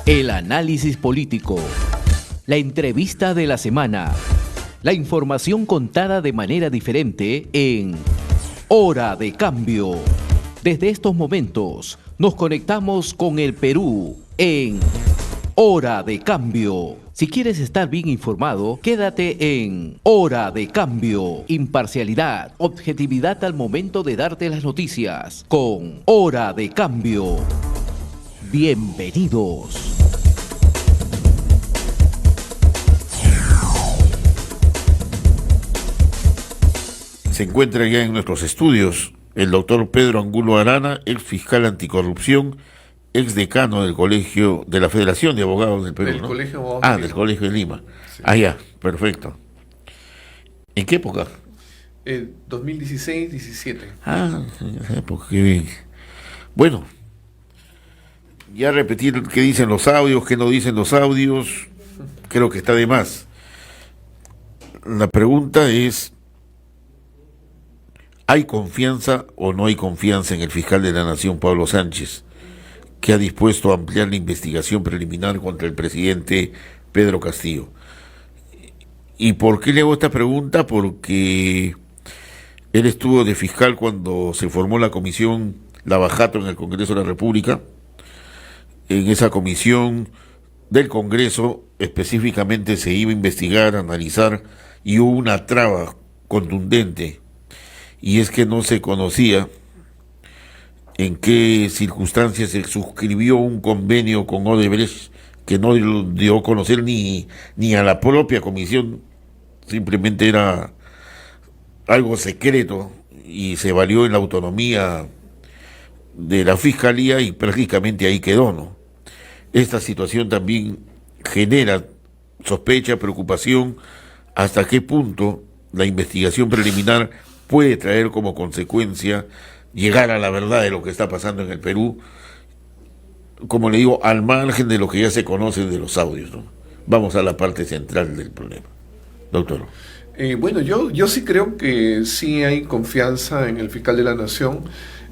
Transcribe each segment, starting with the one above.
El análisis político, la entrevista de la semana, la información contada de manera diferente en Hora de Cambio. Desde estos momentos nos conectamos con el Perú en Hora de Cambio. Si quieres estar bien informado, quédate en Hora de Cambio. Imparcialidad, objetividad al momento de darte las noticias con Hora de Cambio. Bienvenidos. Se encuentra ya en nuestros estudios el doctor Pedro Angulo Arana, ex fiscal anticorrupción, ex decano del Colegio de la Federación de Abogados del Perú, del ¿no? Colegio de Abogados del Colegio de Lima. Sí. Ya, perfecto. ¿En qué época? 2016-17. En esa época, qué bien. Bueno, ya repetir qué dicen los audios, qué no dicen los audios, creo que está de más. La pregunta es: ¿hay confianza o no hay confianza en el fiscal de la Nación, Pablo Sánchez, que ha dispuesto a ampliar la investigación preliminar contra el presidente Pedro Castillo? ¿Y por qué le hago esta pregunta? Porque él estuvo de fiscal cuando se formó la comisión Lavajato en el Congreso de la República. En esa comisión del Congreso específicamente se iba a investigar, analizar, y hubo una traba contundente, y es que no se conocía en qué circunstancias se suscribió un convenio con Odebrecht que no dio a conocer ni a la propia comisión. Simplemente era algo secreto y se valió en la autonomía de la Fiscalía y prácticamente ahí quedó, ¿no? Esta situación también genera sospecha, preocupación, hasta qué punto la investigación preliminar puede traer como consecuencia llegar a la verdad de lo que está pasando en el Perú, como le digo, al margen de lo que ya se conoce de los audios, ¿no? Vamos a la parte central del problema. Doctor. Bueno, yo sí creo que sí hay confianza en el fiscal de la Nación.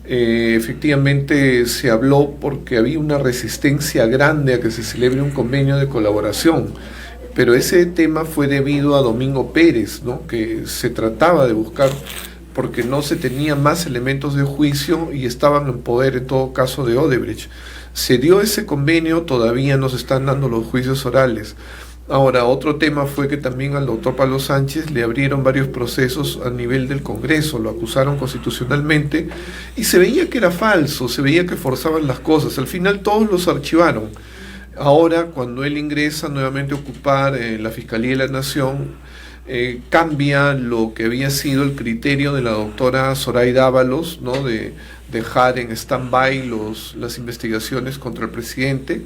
Efectivamente se habló porque había una resistencia grande a que se celebre un convenio de colaboración, pero ese tema fue debido a Domingo Pérez, ¿no? Que se trataba de buscar porque no se tenían más elementos de juicio y estaban en poder en todo caso de Odebrecht. Se dio ese convenio, todavía no se están dando los juicios orales. Ahora, otro tema fue que también al doctor Pablo Sánchez le abrieron varios procesos a nivel del Congreso, lo acusaron constitucionalmente y se veía que era falso, se veía que forzaban las cosas. Al final todos los archivaron. Ahora, cuando él ingresa nuevamente a ocupar la Fiscalía de la Nación, cambia lo que había sido el criterio de la doctora Zoraida Ábalos, ¿no? De dejar en stand-by las investigaciones contra el presidente,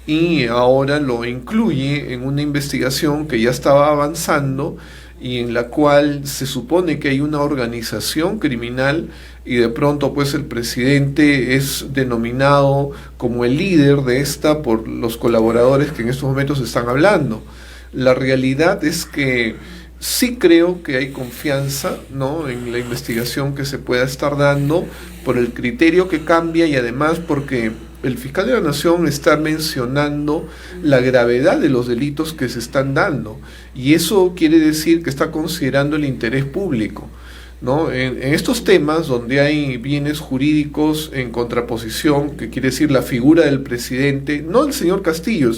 y ahora lo incluye en una investigación que ya estaba avanzando y en la cual se supone que hay una organización criminal y de pronto pues el presidente es denominado como el líder de esta por los colaboradores que en estos momentos están hablando. La realidad es que sí creo que hay confianza, ¿no?, en la investigación que se pueda estar dando por el criterio que cambia y además porque el fiscal de la Nación está mencionando la gravedad de los delitos que se están dando y eso quiere decir que está considerando el interés público, ¿no? En estos temas donde hay bienes jurídicos en contraposición, que quiere decir la figura del presidente, no el señor Castillo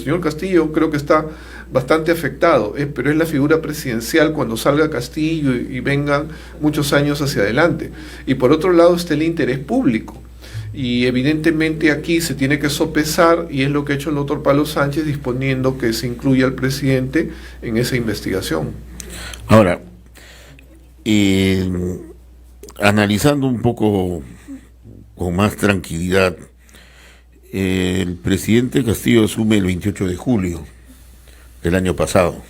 creo que está bastante afectado, pero es la figura presidencial cuando salga Castillo y vengan muchos años hacia adelante. Y por otro lado está el interés público. Y evidentemente aquí se tiene que sopesar, y es lo que ha hecho el doctor Pablo Sánchez, disponiendo que se incluya al presidente en esa investigación. Ahora, analizando un poco con más tranquilidad, el presidente Castillo asume el 28 de julio del año pasado.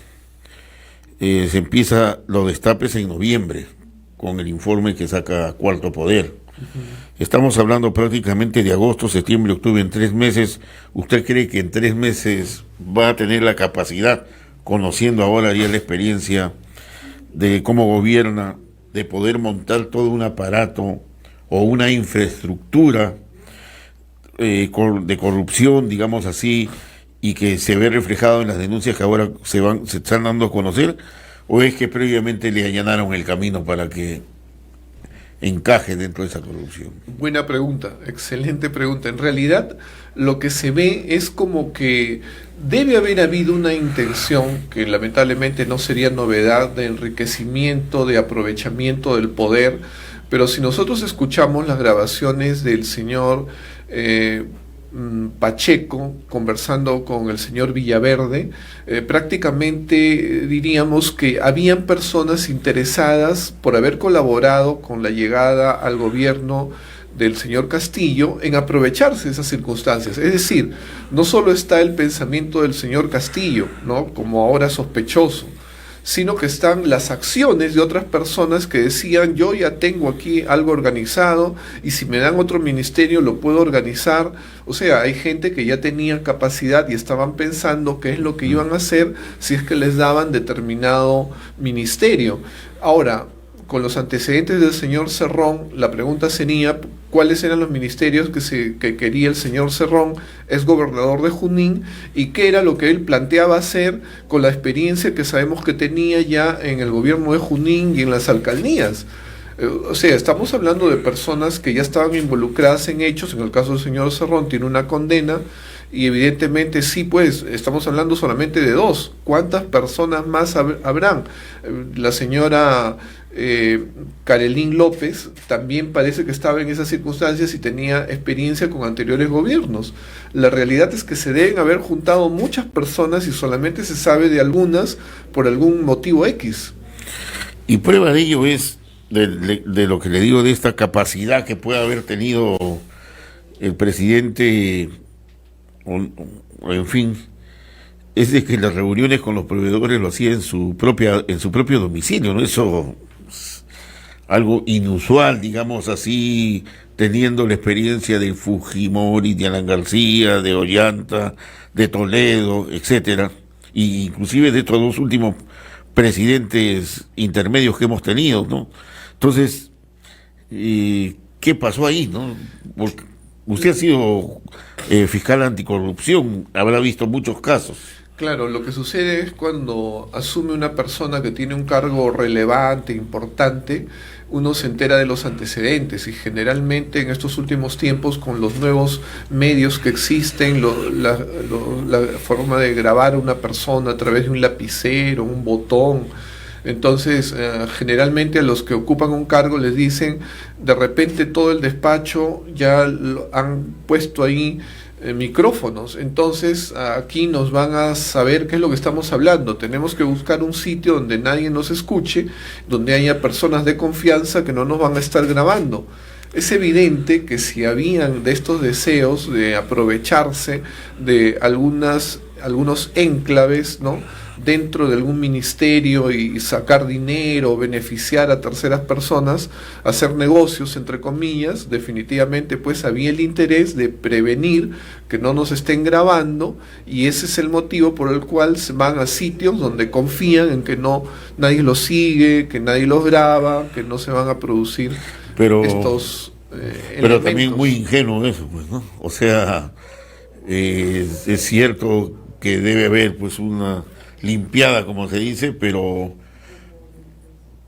Se empieza los destapes en noviembre, con el informe que saca Cuarto Poder. Estamos hablando prácticamente de agosto, septiembre, octubre, en 3 meses. ¿Usted cree que en 3 meses va a tener la capacidad, conociendo ahora ya la experiencia de cómo gobierna, de poder montar todo un aparato o una infraestructura de corrupción, digamos así, y que se ve reflejado en las denuncias que ahora se están dando a conocer, o es que previamente le allanaron el camino para que encaje dentro de esa corrupción? Buena pregunta, excelente pregunta. En realidad, lo que se ve es como que debe haber habido una intención, que lamentablemente no sería novedad, de enriquecimiento, de aprovechamiento del poder, pero si nosotros escuchamos las grabaciones del señor Pacheco conversando con el señor Villaverde, prácticamente diríamos que habían personas interesadas por haber colaborado con la llegada al gobierno del señor Castillo en aprovecharse de esas circunstancias. Es decir, no solo está el pensamiento del señor Castillo, ¿no?, como ahora sospechoso, sino que están las acciones de otras personas que decían: yo ya tengo aquí algo organizado y si me dan otro ministerio lo puedo organizar. O sea, hay gente que ya tenía capacidad y estaban pensando qué es lo que iban a hacer si es que les daban determinado ministerio. Ahora, con los antecedentes del señor Cerrón, la pregunta sería: ¿cuáles eran los ministerios que quería el señor Cerrón, es gobernador de Junín, y qué era lo que él planteaba hacer con la experiencia que sabemos que tenía ya en el gobierno de Junín y en las alcaldías? O sea, estamos hablando de personas que ya estaban involucradas en hechos. En el caso del señor Cerrón tiene una condena, y evidentemente sí, pues estamos hablando solamente de dos. ¿Cuántas personas más habrán? La señora Carolín López también parece que estaba en esas circunstancias y tenía experiencia con anteriores gobiernos. La realidad es que se deben haber juntado muchas personas y solamente se sabe de algunas por algún motivo X. Y prueba de ello es de lo que le digo, de esta capacidad que puede haber tenido el presidente, o en fin, es de que las reuniones con los proveedores lo hacía en su propio domicilio, ¿no? Eso es algo inusual, digamos así, teniendo la experiencia de Fujimori, de Alan García, de Ollanta, de Toledo, etcétera, y inclusive de estos dos últimos presidentes intermedios que hemos tenido, ¿no? Entonces, ¿qué pasó ahí, no? Porque usted ha sido fiscal anticorrupción, habrá visto muchos casos. Claro, lo que sucede es cuando asume una persona que tiene un cargo relevante, importante, uno se entera de los antecedentes, y generalmente en estos últimos tiempos, con los nuevos medios que existen, la forma de grabar a una persona a través de un lapicero, un botón, entonces generalmente a los que ocupan un cargo les dicen: de repente todo el despacho ya han puesto ahí micrófonos, entonces aquí nos van a saber qué es lo que estamos hablando. Tenemos que buscar un sitio donde nadie nos escuche, donde haya personas de confianza que no nos van a estar grabando. Es evidente que si habían de estos deseos de aprovecharse de algunos enclaves, ¿no?, dentro de algún ministerio, y sacar dinero, beneficiar a terceras personas, hacer negocios, entre comillas, definitivamente pues había el interés de prevenir que no nos estén grabando, y ese es el motivo por el cual se van a sitios donde confían en que nadie los sigue, que nadie los graba, que no se van a producir estos pero también muy ingenuo eso, pues, ¿no? O sea, es cierto que debe haber pues una limpiada, como se dice, pero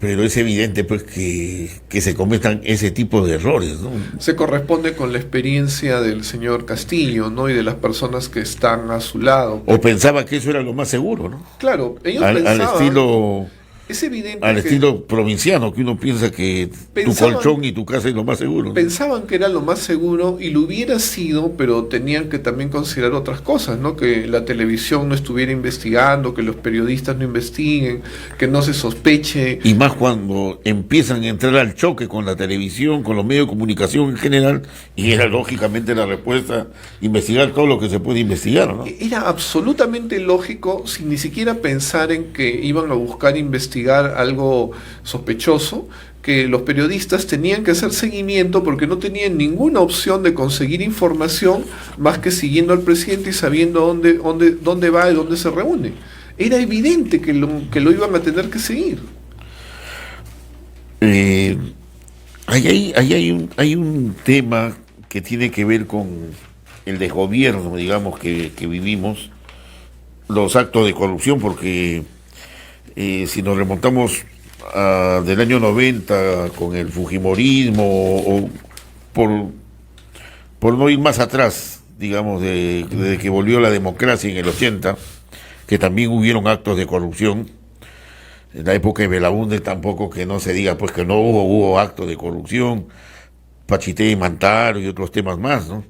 es evidente pues que se cometan ese tipo de errores, ¿no? Se corresponde con la experiencia del señor Castillo, ¿no?, y de las personas que están a su lado. O pensaba que eso era lo más seguro, ¿no? Claro, ellos pensaban, al estilo... Es evidente al estilo provinciano, que uno piensa que tu colchón y tu casa es lo más seguro, ¿no? Pensaban que era lo más seguro, y lo hubiera sido, pero tenían que también considerar otras cosas, ¿no? Que la televisión no estuviera investigando, que los periodistas no investiguen, que no se sospeche. Y más cuando empiezan a entrar al choque con la televisión, con los medios de comunicación en general, y era lógicamente la respuesta investigar todo lo que se puede investigar, ¿no? Era absolutamente lógico, sin ni siquiera pensar en que iban a buscar investigar algo sospechoso, que los periodistas tenían que hacer seguimiento, porque no tenían ninguna opción de conseguir información más que siguiendo al presidente y sabiendo dónde va y dónde se reúne. Era evidente que lo iban a tener que seguir. Hay un tema que tiene que ver con el desgobierno, digamos, que vivimos, los actos de corrupción, porque si nos remontamos del año 90 con el fujimorismo, o por no ir más atrás, digamos, desde que volvió la democracia en el 80, que también hubieron actos de corrupción. En la época de Belaúnde tampoco, que no se diga pues que no hubo actos de corrupción, Pachité y Mantaro y otros temas más, ¿no?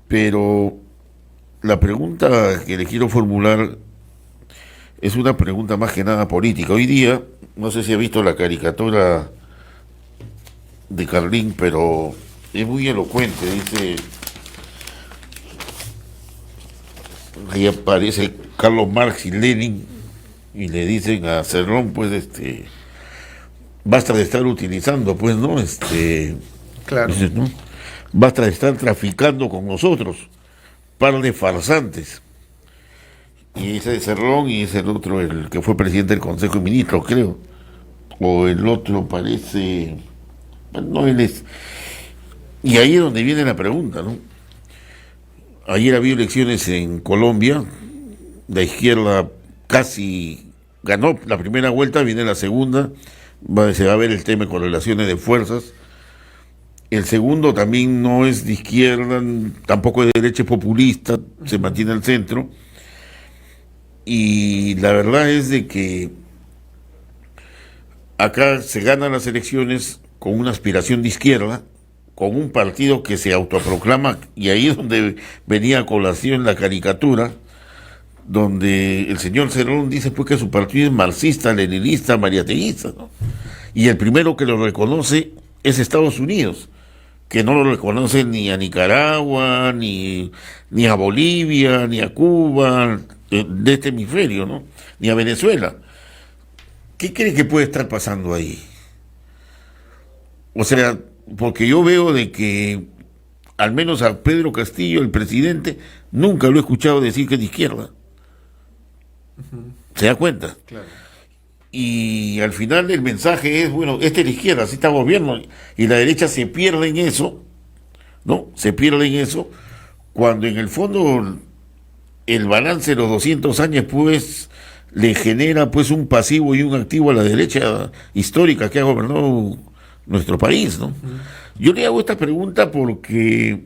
Pero la pregunta que le quiero formular es una pregunta más que nada política. Hoy día, no sé si ha visto la caricatura de Carlín, pero es muy elocuente. Dice, ahí aparece Carlos Marx y Lenin y le dicen a Cerrón, pues, basta de estar utilizando, pues, ¿no? Claro. Dices, ¿no? Basta de estar traficando con nosotros, par de farsantes. Y ese es Cerrón, y es el otro, el que fue presidente del Consejo de Ministros, creo. O el otro parece... Bueno, no, él es... Y ahí es donde viene la pregunta, ¿no? Ayer había elecciones en Colombia, la izquierda casi ganó la primera vuelta, viene la segunda, se va a ver el tema de correlaciones de fuerzas. El segundo también no es de izquierda, tampoco es de derecha, populista, se mantiene al centro. Y la verdad es de que acá se ganan las elecciones con una aspiración de izquierda, con un partido que se autoproclama, y ahí es donde venía a colación la caricatura, donde el señor Cerrón dice pues que su partido es marxista, leninista, mariateísta, ¿no? Y el primero que lo reconoce es Estados Unidos, que no lo reconoce ni a Nicaragua, ni a Bolivia, ni a Cuba, de este hemisferio, ¿no? Ni a Venezuela. ¿Qué cree que puede estar pasando ahí? O sea, porque yo veo de que al menos a Pedro Castillo, el presidente, nunca lo he escuchado decir que es de izquierda. ¿Se da cuenta? Claro. Y al final el mensaje es, bueno, es la izquierda, así está el gobierno, y la derecha se pierde en eso, ¿no? Se pierde en eso, cuando en el fondo el balance de los 200 años, pues, le genera, pues, un pasivo y un activo a la derecha histórica que ha gobernado nuestro país, ¿no? Yo le hago esta pregunta porque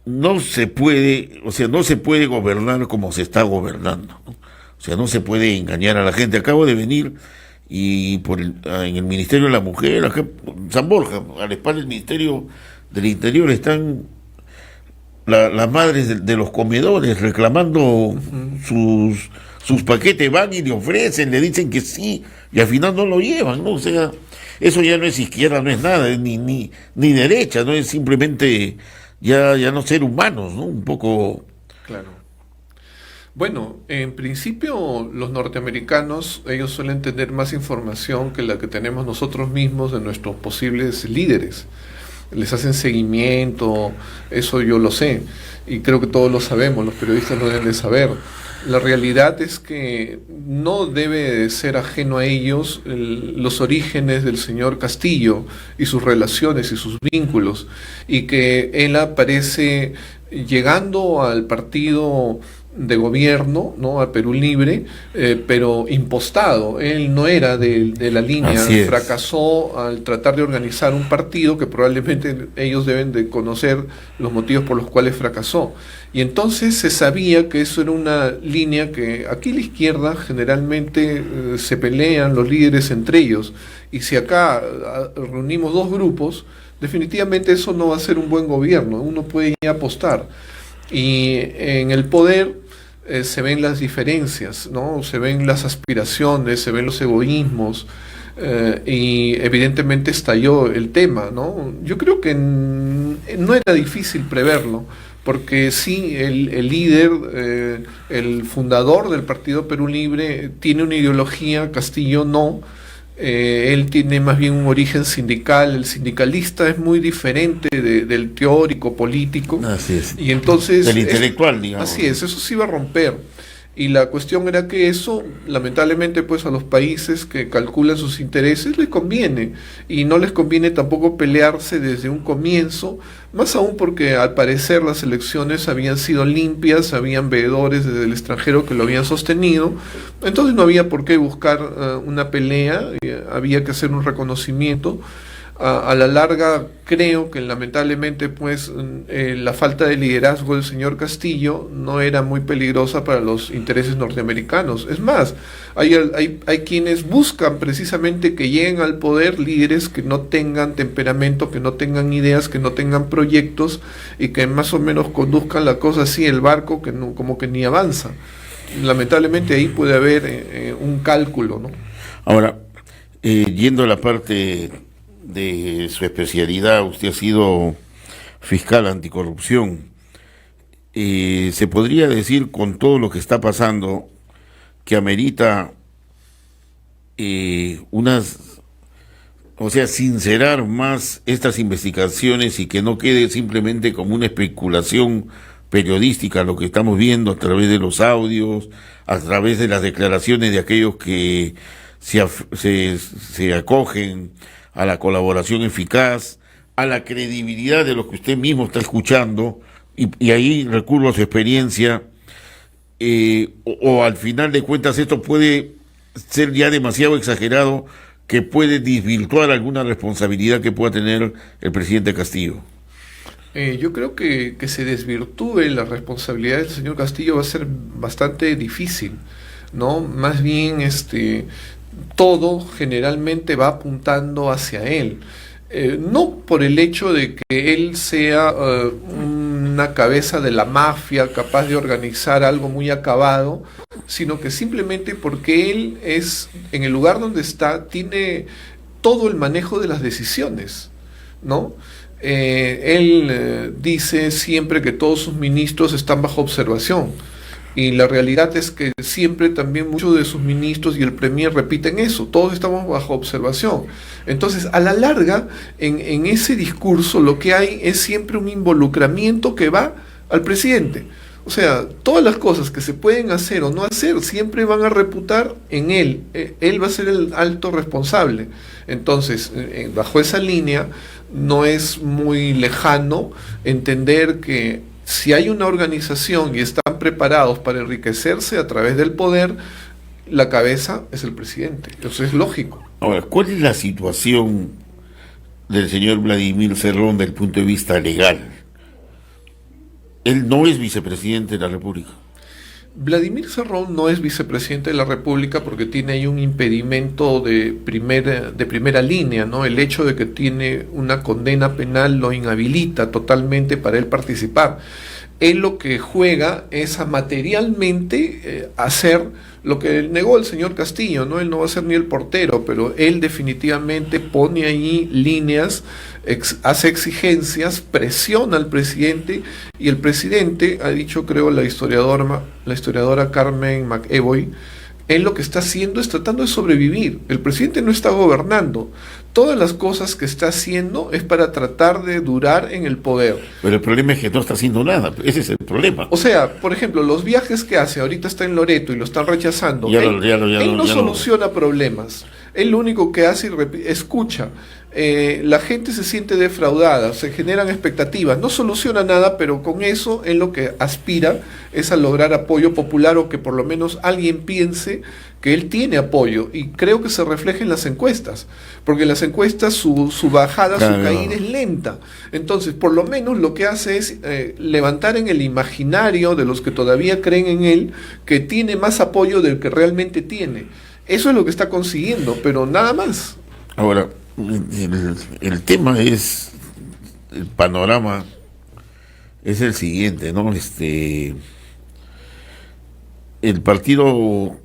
no se puede, o sea, no se puede gobernar como se está gobernando, ¿no? O sea, no se puede engañar a la gente. Acabo de venir y en el Ministerio de la Mujer, acá en San Borja, a la espalda del Ministerio del Interior, están las madres de los comedores reclamando sus paquetes, van y le ofrecen, le dicen que sí, y al final no lo llevan, ¿no? O sea, eso ya no es izquierda, no es nada, ni derecha, no es simplemente ya no ser humanos, ¿no? Un poco... Claro. Bueno, en principio los norteamericanos, ellos suelen tener más información que la que tenemos nosotros mismos de nuestros posibles líderes. Les hacen seguimiento, eso yo lo sé, y creo que todos lo sabemos, los periodistas lo deben de saber. La realidad es que no debe de ser ajeno a ellos los orígenes del señor Castillo y sus relaciones y sus vínculos, y que él aparece llegando al partido de gobierno, ¿no? A Perú Libre, pero impostado. Él no era de la línea, fracasó al tratar de organizar un partido que probablemente ellos deben de conocer los motivos por los cuales fracasó. Y entonces se sabía que eso era una línea que aquí en la izquierda generalmente se pelean los líderes entre ellos, y si acá reunimos dos grupos, definitivamente eso no va a ser un buen gobierno. Uno puede ya apostar. Y en el poder se ven las diferencias, ¿no? Se ven las aspiraciones, se ven los egoísmos, y evidentemente estalló el tema, ¿no? Yo creo que no era difícil preverlo, porque sí, el líder, el fundador del Partido Perú Libre tiene una ideología, Castillo no. Él tiene más bien un origen sindical. El sindicalista es muy diferente del teórico político. Así es. Y entonces del intelectual, digamos. Así es, eso sí va a romper. Y la cuestión era que eso, lamentablemente, pues a los países que calculan sus intereses les conviene, y no les conviene tampoco pelearse desde un comienzo, más aún porque al parecer las elecciones habían sido limpias, habían veedores desde el extranjero que lo habían sostenido, entonces no había por qué buscar una pelea, había que hacer un reconocimiento. A la larga creo que lamentablemente pues la falta de liderazgo del señor Castillo no era muy peligrosa para los intereses norteamericanos. Es más, hay quienes buscan precisamente que lleguen al poder líderes que no tengan temperamento, que no tengan ideas, que no tengan proyectos y que más o menos conduzcan la cosa así, el barco que no, como que ni avanza. Lamentablemente ahí puede haber un cálculo, ¿no? Ahora, yendo a la parte de su especialidad, usted ha sido fiscal anticorrupción. Se podría decir, con todo lo que está pasando, que amerita sincerar más estas investigaciones y que no quede simplemente como una especulación periodística lo que estamos viendo a través de los audios, a través de las declaraciones de aquellos que se acogen a la colaboración eficaz, a la credibilidad de lo que usted mismo está escuchando, y ahí recurro a su experiencia, o al final de cuentas esto puede ser ya demasiado exagerado, que puede desvirtuar alguna responsabilidad que pueda tener el presidente Castillo. Yo creo que se desvirtúe la responsabilidad del señor Castillo va a ser bastante difícil, ¿no? Más bien todo generalmente va apuntando hacia él. No por el hecho de que él sea una cabeza de la mafia capaz de organizar algo muy acabado, sino que simplemente porque él es, en el lugar donde está, tiene todo el manejo de las decisiones, ¿no? Él dice siempre que todos sus ministros están bajo observación. Y la realidad es que siempre también muchos de sus ministros y el premier repiten eso, todos estamos bajo observación. Entonces, a la larga, en ese discurso lo que hay es siempre un involucramiento que va al presidente. O sea, todas las cosas que se pueden hacer o no hacer siempre van a reputar en él. Él va a ser el alto responsable. Entonces, bajo esa línea, no es muy lejano entender que si hay una organización y están preparados para enriquecerse a través del poder, la cabeza es el presidente. Eso es lógico. Ahora, ¿cuál es la situación del señor Vladimir Cerrón desde el punto de vista legal? Él no es vicepresidente de la República. Vladimir Cerrón no es vicepresidente de la República porque tiene ahí un impedimento de primera línea, ¿no? El hecho de que tiene una condena penal lo inhabilita totalmente para él participar. Él lo que juega es a materialmente hacer lo que negó el señor Castillo, ¿no? Él no va a ser ni el portero, pero él definitivamente pone ahí líneas, hace exigencias, presiona al presidente, y el presidente, ha dicho creo la historiadora Carmen McEvoy, él lo que está haciendo es tratando de sobrevivir. El presidente no está gobernando. Todas las cosas que está haciendo es para tratar de durar en el poder. Pero el problema es que no está haciendo nada. Ese es el problema. O sea, por ejemplo, los viajes que hace, ahorita está en Loreto y lo están rechazando. Él no soluciona problemas. Él lo único que hace es escucha. La gente se siente defraudada, se generan expectativas, no soluciona nada, pero con eso él lo que aspira es a lograr apoyo popular, o que por lo menos alguien piense que él tiene apoyo, y creo que se refleja en las encuestas, porque en las encuestas su bajada, claro, su caída es lenta. Entonces, por lo menos lo que hace es levantar en el imaginario de los que todavía creen en él que tiene más apoyo del que realmente tiene. Eso es lo que está consiguiendo, pero nada más. Ahora, el tema es, el panorama es el siguiente, ¿no? El partido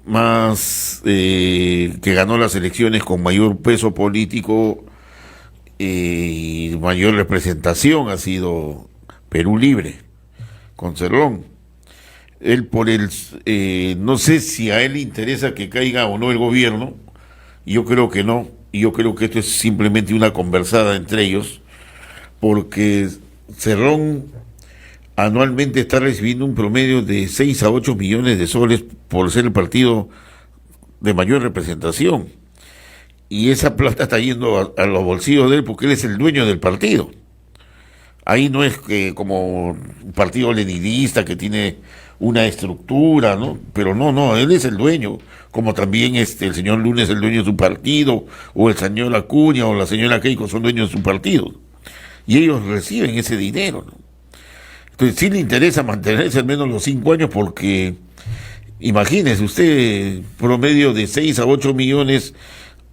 más que ganó las elecciones con mayor peso político y mayor representación ha sido Perú Libre, con Cerrón. Él no sé si a él le interesa que caiga o no el gobierno. Yo creo que no, y yo creo que esto es simplemente una conversada entre ellos, porque Cerrón anualmente está recibiendo un promedio de 6 a 8 millones de soles por ser el partido de mayor representación. Y esa plata está yendo a los bolsillos de él porque él es el dueño del partido. Ahí no es que como un partido leninista que tiene una estructura, ¿no? Pero no, él es el dueño, como también el señor Luna es el dueño de su partido, o el señor Acuña o la señora Keiko son dueños de su partido. Y ellos reciben ese dinero, ¿no? Entonces sí le interesa mantenerse al menos los 5 años porque, imagínese usted, promedio de 6 a 8 millones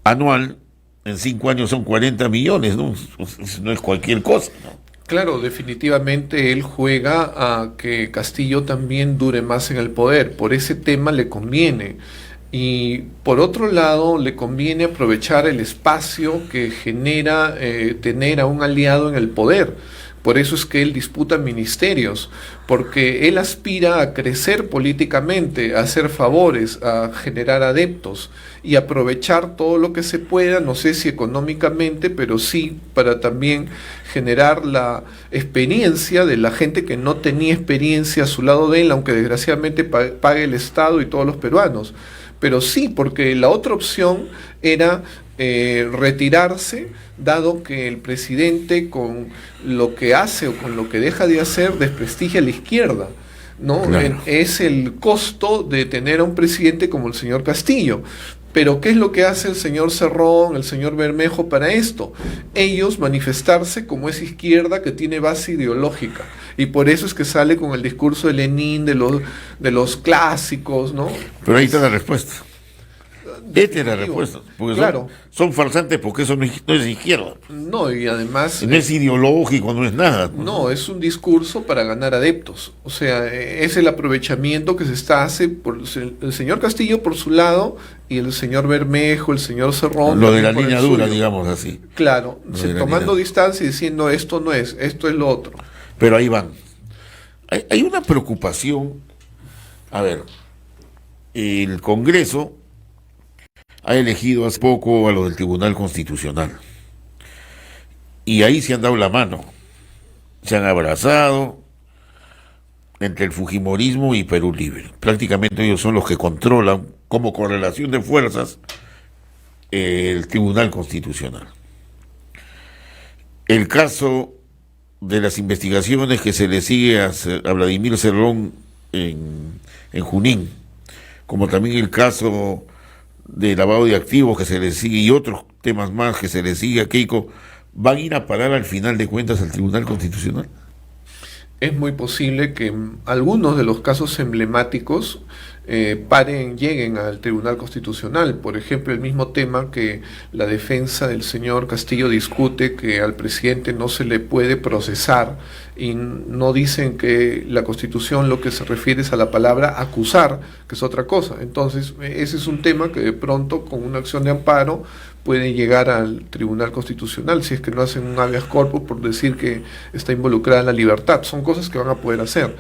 anual, en 5 años son 40 millones, ¿no? No es cualquier cosa, ¿no? Claro, definitivamente él juega a que Castillo también dure más en el poder, por ese tema le conviene. Y por otro lado, le conviene aprovechar el espacio que genera tener a un aliado en el poder. Por eso es que él disputa ministerios, porque él aspira a crecer políticamente, a hacer favores, a generar adeptos y aprovechar todo lo que se pueda, no sé si económicamente, pero sí para también generar la experiencia de la gente que no tenía experiencia a su lado de él, aunque desgraciadamente pague el Estado y todos los peruanos. Pero sí, porque la otra opción era retirarse, dado que el presidente con lo que hace o con lo que deja de hacer desprestigia a la izquierda, ¿no? Claro. Es el costo de tener a un presidente como el señor Castillo. Pero ¿qué es lo que hace el señor Cerrón, el señor Bermejo para esto? Ellos manifestarse como esa izquierda que tiene base ideológica. Y por eso es que sale con el discurso de Lenin, de los clásicos, ¿no? Pero ahí está la respuesta. Esta es la respuesta. Porque claro. son farsantes porque eso no es izquierda. No, y además... No es ideológico, no es nada. No, es un discurso para ganar adeptos. O sea, es el aprovechamiento que se está hace por el señor Castillo por su lado y el señor Bermejo, el señor Cerrón. Lo de la por el línea dura, suyo. digamos así. Claro, tomando línea. distancia y diciendo esto no es, esto es lo otro. Pero ahí van. Hay una preocupación. A ver, el Congreso ha elegido hace poco a lo del Tribunal Constitucional. Y ahí se han dado la mano. Se han abrazado entre el fujimorismo y Perú Libre. Prácticamente ellos son los que controlan como correlación de fuerzas el Tribunal Constitucional. El caso de las investigaciones que se le sigue a Vladimir Cerrón en Junín, como también el caso de lavado de activos que se le sigue y otros temas más que se le sigue a Keiko, ¿van a ir a parar al final de cuentas al Tribunal Constitucional? Es muy posible que algunos de los casos emblemáticos lleguen al Tribunal Constitucional. Por ejemplo, el mismo tema que la defensa del señor Castillo discute, que al presidente no se le puede procesar, y no dicen que la Constitución lo que se refiere es a la palabra acusar, que es otra cosa. Entonces, ese es un tema que de pronto con una acción de amparo puede llegar al Tribunal Constitucional, si es que no hacen un habeas corpus por decir que está involucrada en la libertad. Son cosas que van a poder hacer.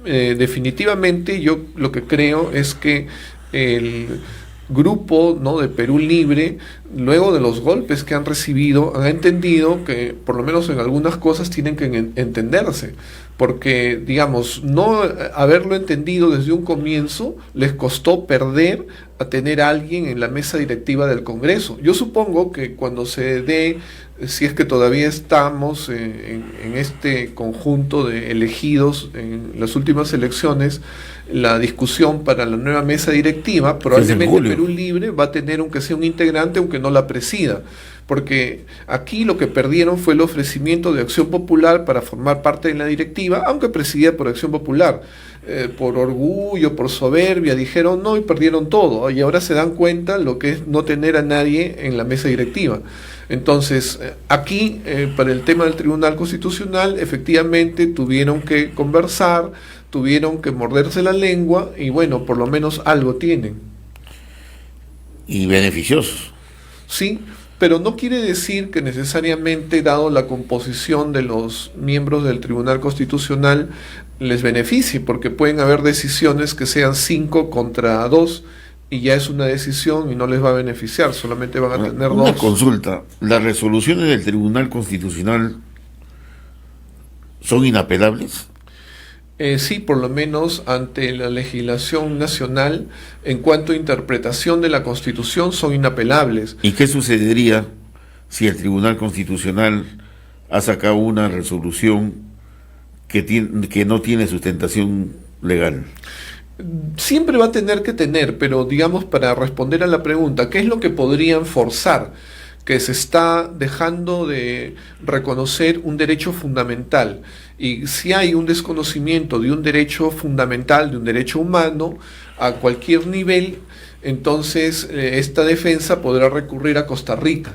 Definitivamente yo lo que creo es que el grupo, ¿no?, de Perú Libre, luego de los golpes que han recibido, han entendido que por lo menos en algunas cosas tienen que entenderse, porque digamos, no haberlo entendido desde un comienzo les costó perder a tener a alguien en la mesa directiva del Congreso. Yo supongo que cuando se dé, si es que todavía estamos en este conjunto de elegidos en las últimas elecciones, la discusión para la nueva mesa directiva, probablemente Perú Libre va a tener aunque sea un integrante, aunque no la presida, porque aquí lo que perdieron fue el ofrecimiento de Acción Popular para formar parte de la directiva, aunque presidida por Acción Popular. Por orgullo, por soberbia, dijeron no y perdieron todo, y ahora se dan cuenta lo que es no tener a nadie en la mesa directiva. Entonces, aquí, para el tema del Tribunal Constitucional, efectivamente tuvieron que conversar, tuvieron que morderse la lengua, y bueno, por lo menos algo tienen. Y beneficiosos. Sí, pero no quiere decir que necesariamente, dado la composición de los miembros del Tribunal Constitucional, les beneficie, porque pueden haber decisiones que sean 5 contra 2 y ya es una decisión y no les va a beneficiar, solamente van a tener una 2. Consulta, ¿las resoluciones del Tribunal Constitucional son inapelables? Sí, por lo menos ante la legislación nacional, en cuanto a interpretación de la Constitución, son inapelables. ¿Y qué sucedería si el Tribunal Constitucional ha sacado una resolución que no tiene sustentación legal? Siempre va a tener que tener, pero digamos, para responder a la pregunta, ¿qué es lo que podrían forzar? Que se está dejando de reconocer un derecho fundamental. Y si hay un desconocimiento de un derecho fundamental, de un derecho humano, a cualquier nivel, entonces esta defensa podrá recurrir a Costa Rica,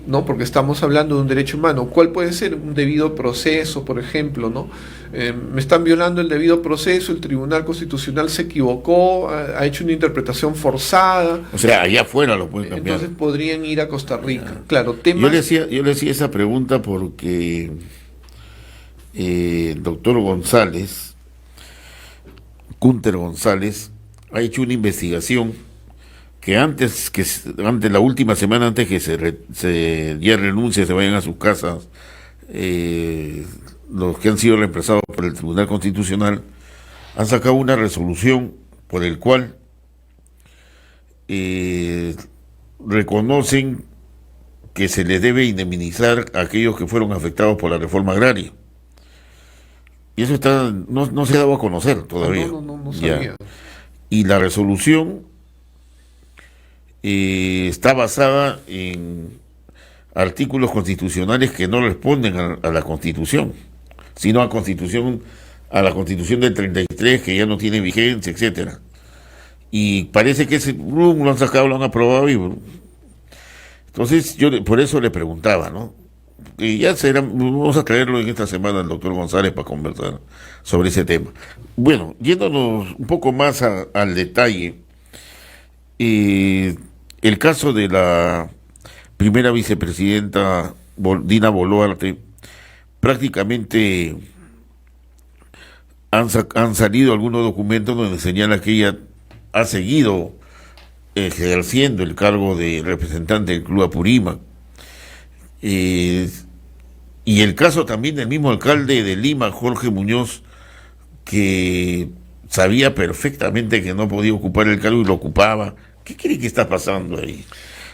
¿no? Porque estamos hablando de un derecho humano. ¿Cuál puede ser? Un debido proceso, por ejemplo, ¿no? Me están violando el debido proceso, el Tribunal Constitucional se equivocó, ha hecho una interpretación forzada. O sea, allá afuera lo pueden cambiar. Entonces podrían ir a Costa Rica. Claro, temas... Yo le hacía esa pregunta porque el doctor González, Cúnter González, ha hecho una investigación que antes la última semana, antes que ya renuncia, se vayan a sus casas, los que han sido reemplazados por el Tribunal Constitucional, han sacado una resolución por el cual reconocen que se les debe indemnizar a aquellos que fueron afectados por la reforma agraria. Y eso no se ha dado a conocer todavía. No sabía. Y la resolución está basada en artículos constitucionales que no responden a la Constitución, sino a la Constitución del 33, que ya no tiene vigencia, etcétera. Y parece que ese lo han sacado, lo han aprobado, y entonces yo por eso le preguntaba, ¿no? Y ya vamos a traerlo en esta semana al doctor González para conversar sobre ese tema. Bueno, yéndonos un poco más al detalle, el caso de la primera vicepresidenta Dina Boluarte, prácticamente han salido algunos documentos donde señala que ella ha seguido ejerciendo el cargo de representante del Club Apurímac. Y el caso también del mismo alcalde de Lima, Jorge Muñoz, que sabía perfectamente que no podía ocupar el cargo y lo ocupaba. ¿Qué cree que está pasando ahí?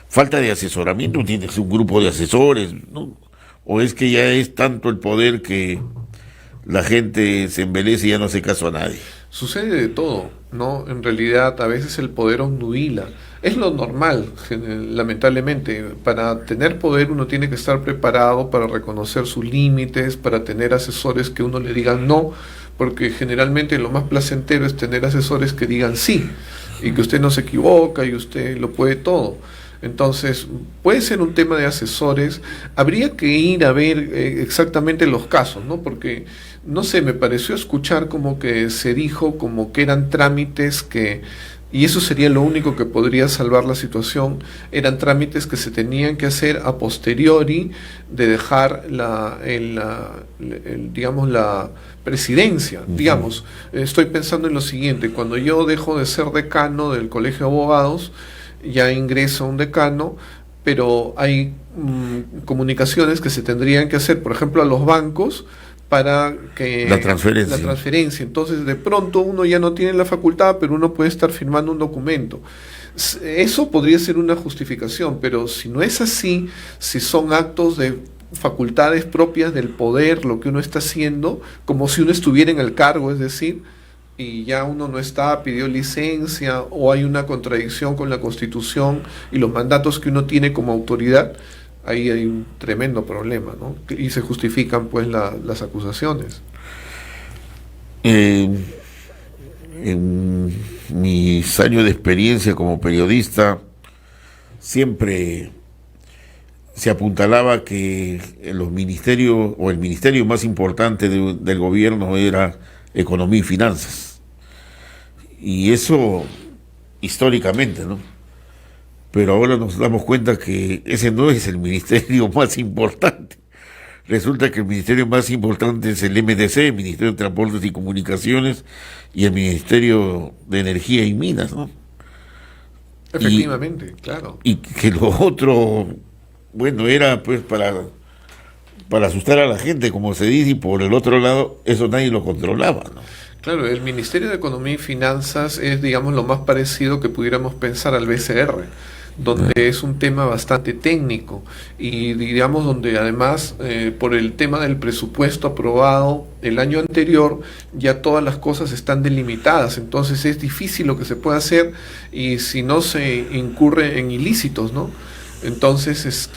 ¿Falta de asesoramiento? ¿Tiene un grupo de asesores, ¿no? ¿O es que ya es tanto el poder que la gente se embelece y ya no hace caso a nadie? Sucede de todo, ¿no? En realidad, a veces el poder obnubila. Es lo normal, lamentablemente. Para tener poder uno tiene que estar preparado para reconocer sus límites, para tener asesores que uno le digan no, porque generalmente lo más placentero es tener asesores que digan sí, y que usted no se equivoca y usted lo puede todo. Entonces, puede ser un tema de asesores. Habría que ir a ver exactamente los casos, ¿no? Porque, no sé, me pareció escuchar como que se dijo como que eran trámites que, y eso sería lo único que podría salvar la situación, eran trámites que se tenían que hacer a posteriori de dejar digamos, la presidencia. Uh-huh. Digamos, estoy pensando en lo siguiente: cuando yo dejo de ser decano del Colegio de Abogados, ya ingresa un decano, pero hay comunicaciones que se tendrían que hacer, por ejemplo, a los bancos para que la transferencia. Entonces, de pronto uno ya no tiene la facultad, pero uno puede estar firmando un documento. Eso podría ser una justificación, pero si no es así, si son actos de facultades propias del poder, lo que uno está haciendo, como si uno estuviera en el cargo, es decir, y ya uno no está, pidió licencia, o hay una contradicción con la Constitución y los mandatos que uno tiene como autoridad, ahí hay un tremendo problema, ¿no? Y se justifican pues las acusaciones. En mis años de experiencia como periodista, siempre se apuntalaba que los ministerios, o el ministerio más importante del gobierno, era Economía y Finanzas. Y eso históricamente, ¿no? Pero ahora nos damos cuenta que ese no es el ministerio más importante. Resulta que el ministerio más importante es el MDC, el Ministerio de Transportes y Comunicaciones, y el Ministerio de Energía y Minas, ¿no? Efectivamente, claro. Y que lo otro, bueno, era pues para asustar a la gente, como se dice, y por el otro lado, eso nadie lo controlaba, ¿no? Claro, el Ministerio de Economía y Finanzas es, digamos, lo más parecido que pudiéramos pensar al BCR, donde es un tema bastante técnico y, digamos, donde además, por el tema del presupuesto aprobado el año anterior, ya todas las cosas están delimitadas, entonces es difícil lo que se puede hacer y si no se incurre en ilícitos, ¿no? Entonces,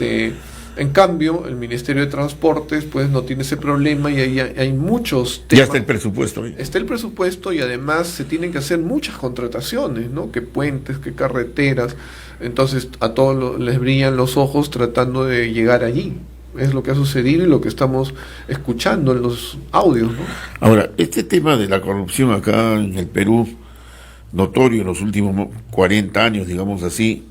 en cambio, el Ministerio de Transportes pues no tiene ese problema y hay muchos temas. Ya está el presupuesto. Está el presupuesto y además se tienen que hacer muchas contrataciones, ¿no? Que puentes, que carreteras. Entonces a todos les brillan los ojos tratando de llegar allí. Es lo que ha sucedido y lo que estamos escuchando en los audios, ¿no? Ahora, este tema de la corrupción acá en el Perú, notorio en los últimos 40 años, digamos así,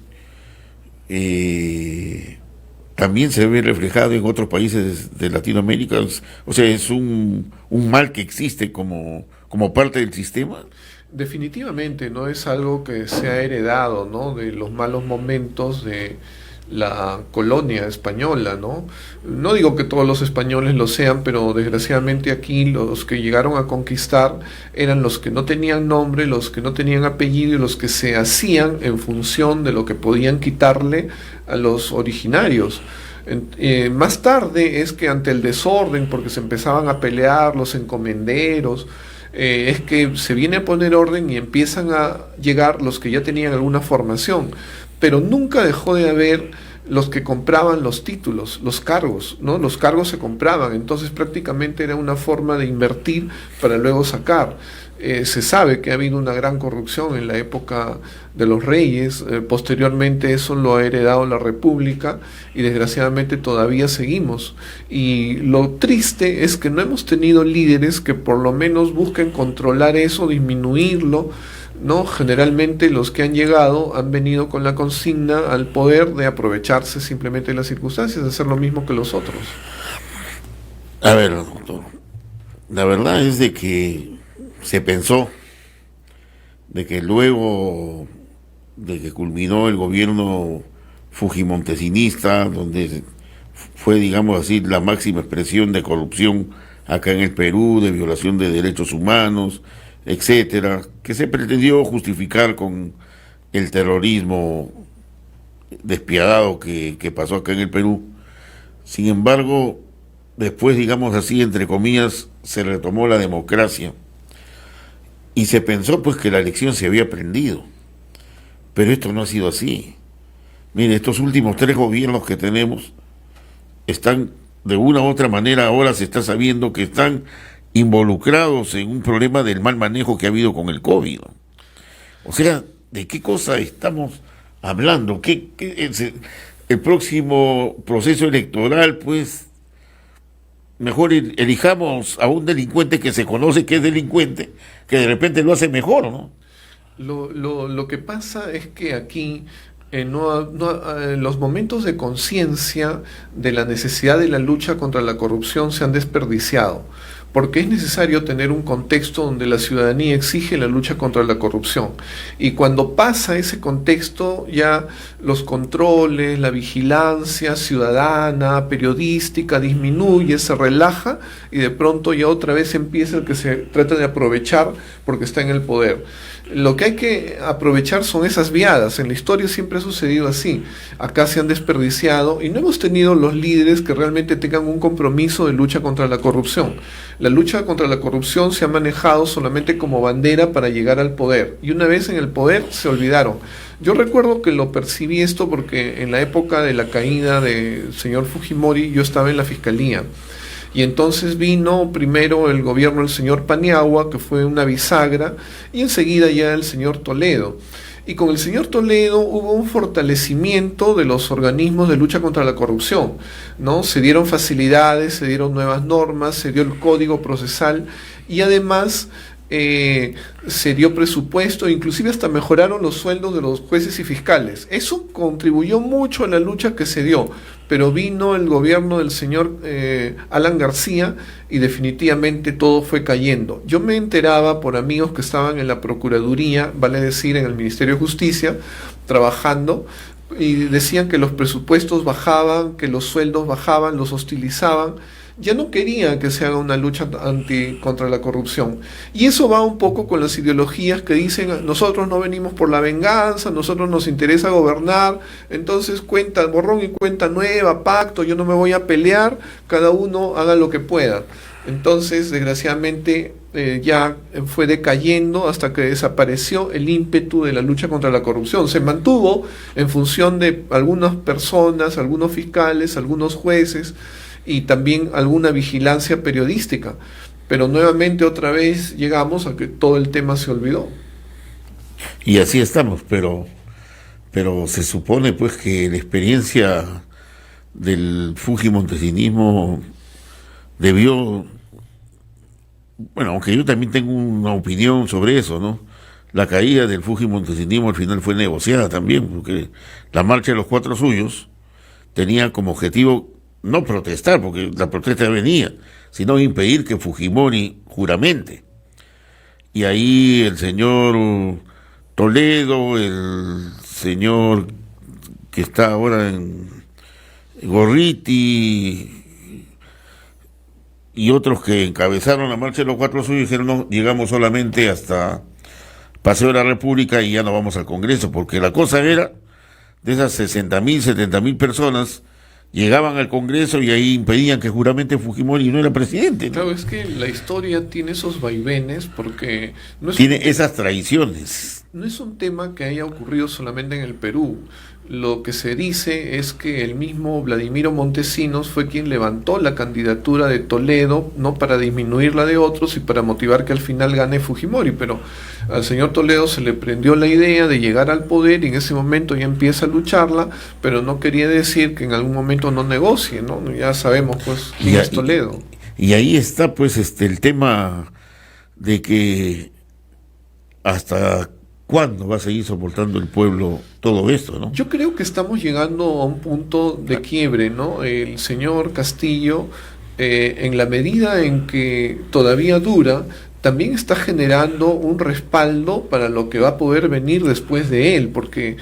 también se ve reflejado en otros países de Latinoamérica. O sea, es un mal que existe como parte del sistema. Definitivamente no es algo que se ha heredado, ¿no? De los malos momentos de la colonia española, ¿no? No digo que todos los españoles lo sean, pero desgraciadamente aquí los que llegaron a conquistar eran los que no tenían nombre, los que no tenían apellido y los que se hacían en función de lo que podían quitarle a los originarios. Más tarde es que ante el desorden, porque se empezaban a pelear los encomenderos, es que se viene a poner orden y empiezan a llegar los que ya tenían alguna formación, pero nunca dejó de haber los que compraban los títulos, los cargos, ¿no? Los cargos se compraban, entonces prácticamente era una forma de invertir para luego sacar. Se sabe que ha habido una gran corrupción en la época de los reyes, posteriormente eso lo ha heredado la República y desgraciadamente todavía seguimos. Y lo triste es que no hemos tenido líderes que por lo menos busquen controlar eso, disminuirlo, ¿no? Generalmente los que han llegado han venido con la consigna al poder de aprovecharse simplemente de las circunstancias, de hacer lo mismo que los otros. A ver, doctor, la verdad es de que se pensó de que luego de que culminó el gobierno fujimontesinista, donde fue, digamos así, la máxima expresión de corrupción acá en el Perú, de violación de derechos humanos, etcétera, que se pretendió justificar con el terrorismo despiadado que pasó acá en el Perú. Sin embargo, después, digamos así, entre comillas, se retomó la democracia y se pensó pues que la elección se había prendido, pero esto no ha sido así. Mire, estos últimos 3 gobiernos que tenemos están, de una u otra manera, ahora se está sabiendo que están involucrados en un problema del mal manejo que ha habido con el COVID. O sea, ¿de qué cosa estamos hablando? El próximo proceso electoral, pues, mejor elijamos a un delincuente que se conoce que es delincuente, que de repente lo hace mejor, ¿no? Lo que pasa es que aquí los momentos de conciencia de la necesidad de la lucha contra la corrupción se han desperdiciado, porque es necesario tener un contexto donde la ciudadanía exige la lucha contra la corrupción. Y cuando pasa ese contexto, ya los controles, la vigilancia ciudadana, periodística, disminuye, se relaja, y de pronto ya otra vez empieza el que se trata de aprovechar porque está en el poder. Lo que hay que aprovechar son esas viadas. En la historia siempre ha sucedido así. Acá se han desperdiciado y no hemos tenido los líderes que realmente tengan un compromiso de lucha contra la corrupción. La lucha contra la corrupción se ha manejado solamente como bandera para llegar al poder. Y una vez en el poder se olvidaron. Yo recuerdo que lo percibí esto porque en la época de la caída del señor Fujimori yo estaba en la fiscalía. Y entonces vino primero el gobierno del señor Paniagua, que fue una bisagra, y enseguida ya el señor Toledo. Y con el señor Toledo hubo un fortalecimiento de los organismos de lucha contra la corrupción, ¿no? Se dieron facilidades, se dieron nuevas normas, se dio el código procesal y además se dio presupuesto, inclusive hasta mejoraron los sueldos de los jueces y fiscales. Eso contribuyó mucho a la lucha que se dio, pero vino el gobierno del señor Alan García y definitivamente todo fue cayendo. Yo me enteraba por amigos que estaban en la Procuraduría, vale decir en el Ministerio de Justicia, trabajando, y decían que los presupuestos bajaban, que los sueldos bajaban, los hostilizaban. ya no quería que se haga una lucha contra la corrupción. Y eso va un poco con las ideologías que dicen, nosotros no venimos por la venganza, nosotros nos interesa gobernar, entonces cuenta, borrón y cuenta nueva, pacto, yo no me voy a pelear, cada uno haga lo que pueda. Entonces, desgraciadamente, ya fue decayendo hasta que desapareció el ímpetu de la lucha contra la corrupción. Se mantuvo en función de algunas personas, algunos fiscales, algunos jueces y también alguna vigilancia periodística. Pero nuevamente otra vez llegamos a que todo el tema se olvidó. Y así estamos, pero se supone pues que la experiencia del fujimontesinismo debió, bueno, aunque yo también tengo una opinión sobre eso, ¿no? La caída del fujimontesinismo al final fue negociada también, porque la marcha de los 4 suyos tenía como objetivo no protestar, porque la protesta venía, sino impedir que Fujimori juramente. Y ahí el señor Toledo, el señor que está ahora en Gorriti y otros que encabezaron la marcha de los 4 suyos dijeron, no, llegamos solamente hasta Paseo de la República y ya no vamos al Congreso, porque la cosa era, de esas 60.000, 70.000 personas, llegaban al Congreso y ahí impedían que juramente Fujimori no era presidente, ¿no? Claro, es que la historia tiene esos vaivenes porque no es tiene esas traiciones. No es un tema que haya ocurrido solamente en el Perú. Lo que se dice es que el mismo Vladimiro Montesinos fue quien levantó la candidatura de Toledo, no para disminuir la de otros y para motivar que al final gane Fujimori, pero al señor Toledo se le prendió la idea de llegar al poder y en ese momento ya empieza a lucharla, pero no quería decir que en algún momento no negocie, ¿no? Ya sabemos pues quién es Toledo. Y ahí está pues el tema de que hasta ¿cuándo va a seguir soportando el pueblo todo esto, no? Yo creo que estamos llegando a un punto de quiebre, ¿no? El señor Castillo, en la medida en que todavía dura, también está generando un respaldo para lo que va a poder venir después de él, porque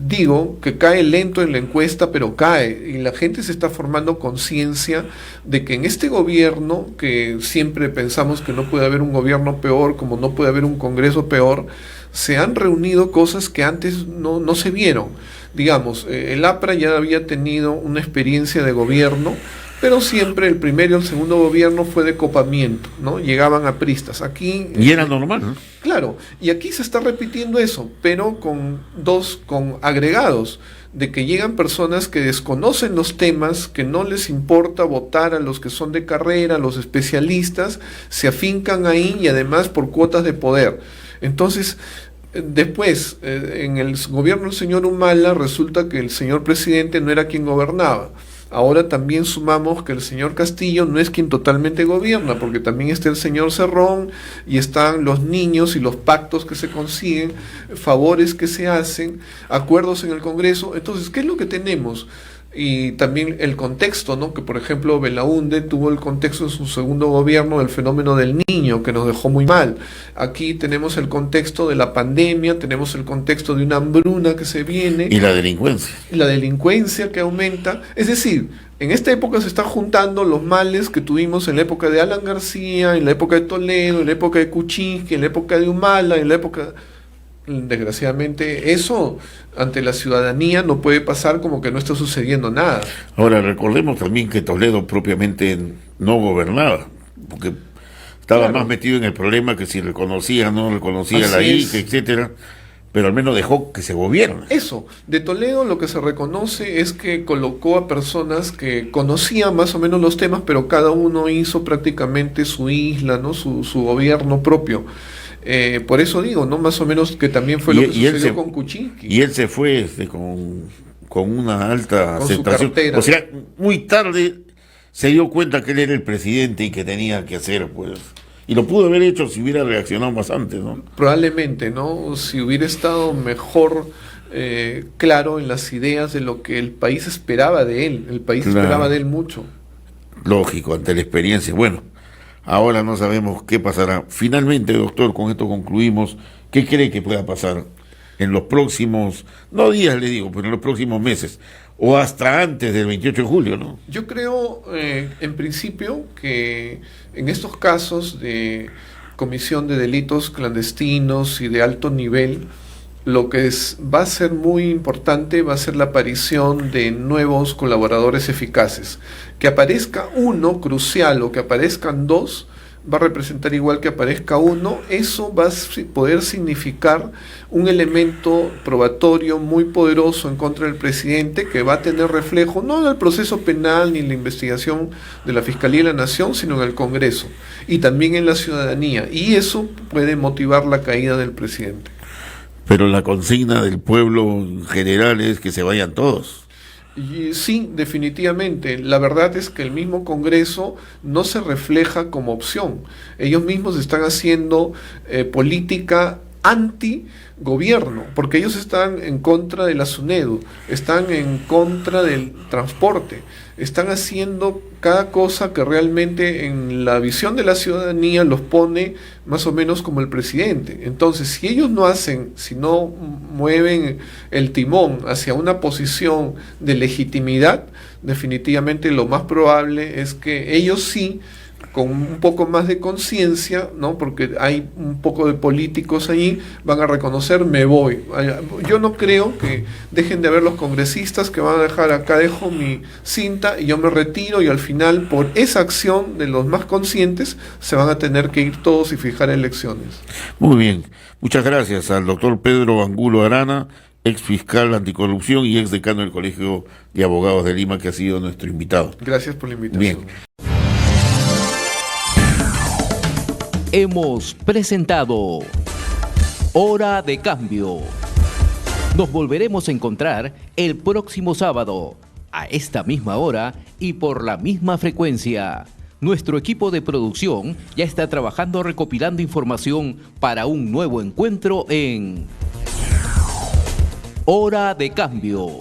digo que cae lento en la encuesta, pero cae, y la gente se está formando conciencia de que en este gobierno, que siempre pensamos que no puede haber un gobierno peor, como no puede haber un Congreso peor, se han reunido cosas que antes no se vieron. Digamos, el APRA ya había tenido una experiencia de gobierno, pero siempre el primero y el segundo gobierno fue de copamiento, ¿no? Llegaban apristas. Aquí... Y era normal, ¿no? Claro, y aquí se está repitiendo eso, pero con agregados, de que llegan personas que desconocen los temas, que no les importa votar a los que son de carrera, a los especialistas, se afincan ahí y además por cuotas de poder. Entonces, después, en el gobierno del señor Humala, resulta que el señor presidente no era quien gobernaba. Ahora también sumamos que el señor Castillo no es quien totalmente gobierna, porque también está el señor Cerrón y están los niños y los pactos que se consiguen, favores que se hacen, acuerdos en el Congreso. Entonces, ¿qué es lo que tenemos? Y también el contexto, ¿no? Que por ejemplo Belaúnde tuvo el contexto en su segundo gobierno del fenómeno del niño, que nos dejó muy mal. Aquí tenemos el contexto de la pandemia, tenemos el contexto de una hambruna que se viene. Y la delincuencia. Y la delincuencia que aumenta. Es decir, en esta época se están juntando los males que tuvimos en la época de Alan García, en la época de Toledo, en la época de Kuczynski, en la época de Humala, en la época... Desgraciadamente eso ante la ciudadanía no puede pasar como que no está sucediendo nada. Ahora recordemos también que Toledo propiamente no gobernaba, porque estaba más metido en el problema que si reconocía o no reconocía la IC, etcétera, pero al menos dejó que se gobierne. Eso, de Toledo lo que se reconoce es que colocó a personas que conocían más o menos los temas, pero cada uno hizo prácticamente su isla, ¿no? Su gobierno propio. Por eso digo, ¿no? Más o menos que también fue lo que sucedió con Kuczynski. Y él se fue con una alta aceptación. O sea, muy tarde se dio cuenta que él era el presidente y que tenía que hacer, pues. Y lo pudo haber hecho si hubiera reaccionado más antes, ¿no? Probablemente, ¿no? Si hubiera estado mejor claro en las ideas de lo que el país esperaba de él. El país esperaba de él mucho. Lógico, ante la experiencia. Bueno, ahora no sabemos qué pasará. Finalmente, doctor, con esto concluimos. ¿Qué cree que pueda pasar en los próximos, no días le digo, pero en los próximos meses, o hasta antes del 28 de julio, ¿no? Yo creo, en principio, que en estos casos de comisión de delitos clandestinos y de alto nivel, lo que va a ser muy importante va a ser la aparición de nuevos colaboradores eficaces. Que aparezca uno crucial o que aparezcan dos va a representar igual que aparezca uno. Eso va a poder significar un elemento probatorio muy poderoso en contra del presidente, que va a tener reflejo no en el proceso penal ni en la investigación de la Fiscalía de la Nación, sino en el Congreso y también en la ciudadanía, y eso puede motivar la caída del presidente. Pero la consigna del pueblo en general es que se vayan todos. Y sí, definitivamente. La verdad es que el mismo Congreso no se refleja como opción. Ellos mismos están haciendo política anti-gobierno, porque ellos están en contra de la SUNEDU, están en contra del transporte, están haciendo cada cosa que realmente en la visión de la ciudadanía los pone más o menos como el presidente. Entonces, si ellos no hacen, si no mueven el timón hacia una posición de legitimidad, definitivamente lo más probable es que ellos sí, con un poco más de conciencia, ¿no? Porque hay un poco de políticos allí, van a reconocer, me voy. Yo no creo que dejen de haber los congresistas que van a dejar, acá dejo mi cinta y yo me retiro, y al final, por esa acción de los más conscientes, se van a tener que ir todos y fijar elecciones. Muy bien, muchas gracias al doctor Pedro Angulo Arana, ex fiscal anticorrupción y ex decano del Colegio de Abogados de Lima, que ha sido nuestro invitado. Gracias por la invitación. Bien. Hemos presentado Hora de Cambio. Nos volveremos a encontrar el próximo sábado, a esta misma hora y por la misma frecuencia. Nuestro equipo de producción ya está trabajando recopilando información para un nuevo encuentro en Hora de Cambio.